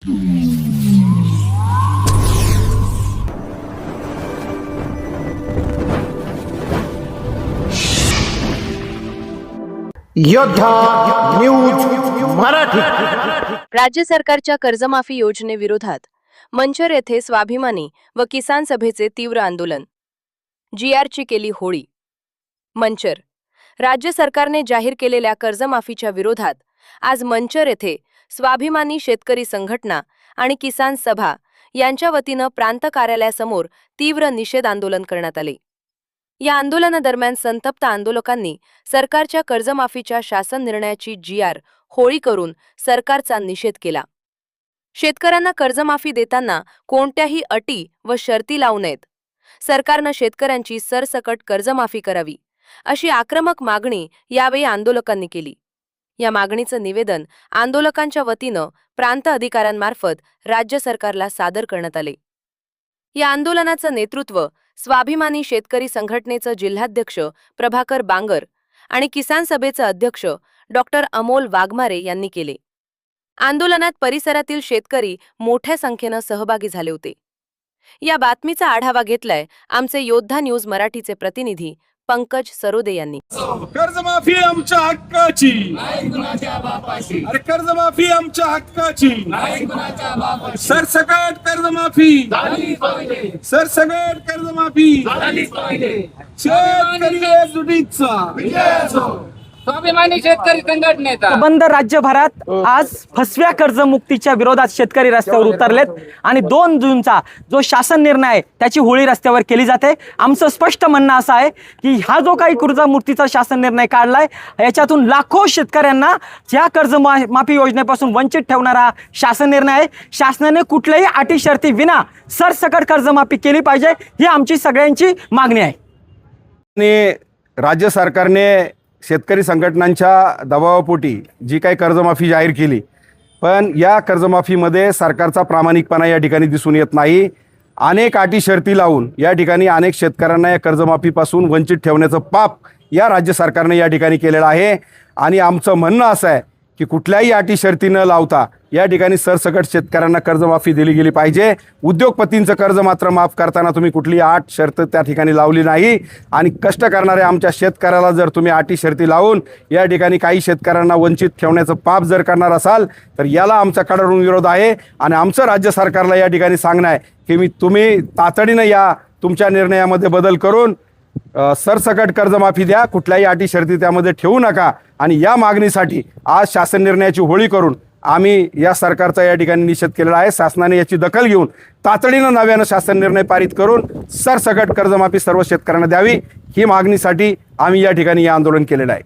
योद्धा न्यूज मराठी। राज्य सरकारच्या कर्जमाफी योजनेविरोधात मंचर येथे स्वाभिमानी व किसान सभेचे तीव्र आंदोलन। जीआरची केली होळी। मंचर राज्य सरकारने जाहीर केलेल्या कर्जमाफीच्या विरोधात आज मंचर येथे स्वाभिमानी शेतकरी संघटना आणि किसान सभा यांच्या वतीने प्रांत कार्यालयासमोर तीव्र निषेध आंदोलन करण्यात आले। या आंदोलनादरम्यान संतप्त आंदोलकांनी सरकारच्या कर्जमाफीच्या शासन निर्णयाची जीआर होळी करून सरकारचा निषेध केला। शेतकऱ्यांना कर्जमाफी देताना कोणत्याही अटी व शर्ती लावू नयेत, सरकारने शेतकऱ्यांची सरसकट कर्जमाफी करावी अशी आक्रमक मागणी यावेळी आंदोलकांनी केली। या मागणीचे निवेदन आंदोलकांच्या वतीने प्रांत अधिकाऱ्यांमार्फत राज्य सरकारला सादर करण्यात आले। या आंदोलनाचे नेतृत्व स्वाभिमानी शेतकरी संघटनेचे जिल्हाध्यक्ष प्रभाकर बांगर आणि किसान सभेचे अध्यक्ष डॉक्टर अमोल वाघमारे यांनी केले। आंदोलनात परिसरातील शेतकरी मोठ्या संख्येने सहभागी झाले होते। या बातमीचा आढावा घेतलाय आमचे योद्धा न्यूज मराठीचे प्रतिनिधी पंकज सरोदे यांनी। कर्जमाफी आमच्या हक्काची नाही कुणाच्या बापाची, अरे कर्जमाफी आमच्या हक्काची नाही कुणाच्या बापाची, सरसकट कर्जमाफी झालीच पाहिजे, सरसकट कर्जमाफी झालीच पाहिजे। शेतकरी एकजुटीचा विजय असो। स्वाभिमानी शेतकरी संघटनेचा बंद राज्यभरात आज फसव्या कर्जमुक्तीच्या विरोधात शेतकरी रस्त्यावर उतरलेत आणि 2 जूनचा जो शासन निर्णय आहे त्याची होळी रस्त्यावर केली जाते। आमचं स्पष्ट म्हणणं असं आहे की हा जो काही कर्जमुक्तीचा शासन निर्णय काढलाय याच्यातून लाखो शेतकऱ्यांना या कर्जमाफी योजनेपासून वंचित ठेवणारा शासन निर्णय आहे। शासनाने कुठल्याही अटी शर्ती विना सरसकट कर्जमाफी केली पाहिजे ही आमची सगळ्यांची मागणी आहे। आणि राज्य सरकारने शेतकरी संघटनांच्या दबावापोटी जी काही कर्जमाफी जाहीर केली, पण या कर्जमाफीमध्ये सरकारचा प्रामाणिकपणा या ठिकाणी दिसून येत नाही। अनेक अटी शर्ती लावून या ठिकाणी अनेक शेतकऱ्यांना या कर्जमाफीपासून वंचित ठेवण्याचं पाप या राज्य सरकारने या ठिकाणी केलेलं आहे। आणि आमचं म्हणणं असं आहे की कुठल्याही अटी शर्ती न लावता या ठिकाणी सरसकट शेतकऱ्यांना कर्जमाफी दिली गेली पाहिजे। उद्योगपतींचं कर्ज मात्र माफ करताना तुम्ही कुठली अट शर्त त्या ठिकाणी लावली नाही आणि कष्ट करणाऱ्या आमच्या शेतकऱ्याला जर तुम्ही अटी शर्ती लावून या ठिकाणी काही शेतकऱ्यांना वंचित ठेवण्याचं पाप जर करणार असाल तर याला आमचा कडाडून विरोध आहे। आणि आमचं राज्य सरकारला या ठिकाणी सांगणं आहे की तुम्ही तातडीनं या तुमच्या निर्णयामध्ये बदल करून सरसकट कर्जमाफी द्या, कुठल्याही अटी शर्ती त्यामध्ये ठेवू नका। आणि या मागणीसाठी आज शासन निर्णयाची होळी करून आम्ही या सरकारचा या ठिकाणी निषेध केलेला आहे। शासनाने याची दखल घेऊन तातडीनं नव्यानं शासन निर्णय पारित करून सरसकट कर्जमाफी सर्व शेतकऱ्यांना द्यावी ही मागणीसाठी आम्ही या ठिकाणी हे आंदोलन केलेलं आहे।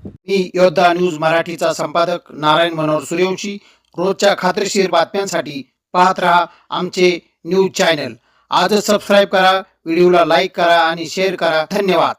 मी योद्धा न्यूज मराठीचा संपादक नारायण मनोहर सूर्यवंशी। रोजच्या खात्रीशीर बातम्यांसाठी पाहत रहा आमचे न्यूज चॅनल। आजच सबस्क्राइब करा, व्हिडिओला लाईक करा आणि शेअर करा। धन्यवाद।